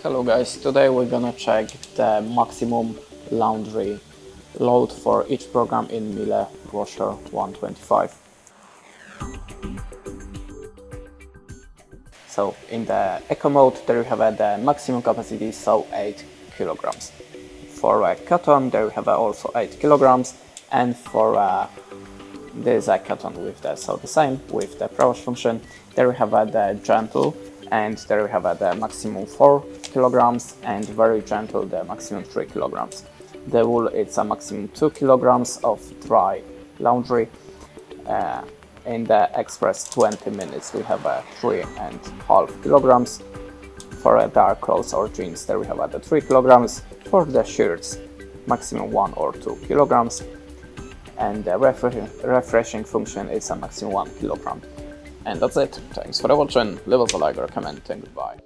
Hello guys, today we're gonna check the maximum laundry load for each program in Miele Washer 125. So in the Eco mode there you have the maximum capacity, so 8 kilograms. For cotton there you have also 8 kilograms, and for this cotton with the same with the pre-wash function, there you have the gentle, and there we have the maximum 4 kilograms, and very gentle the maximum 3 kilograms. The wool, it's a maximum 2 kilograms of dry laundry. In the express 20 minutes we have 3.5 kilograms. For dark clothes or jeans there we have the 3 kilograms. For the shirts maximum 1 or 2 kilograms. And the refreshing function is a maximum 1 kilogram. And that's it. Thanks for watching. Leave us a like or a comment, and goodbye.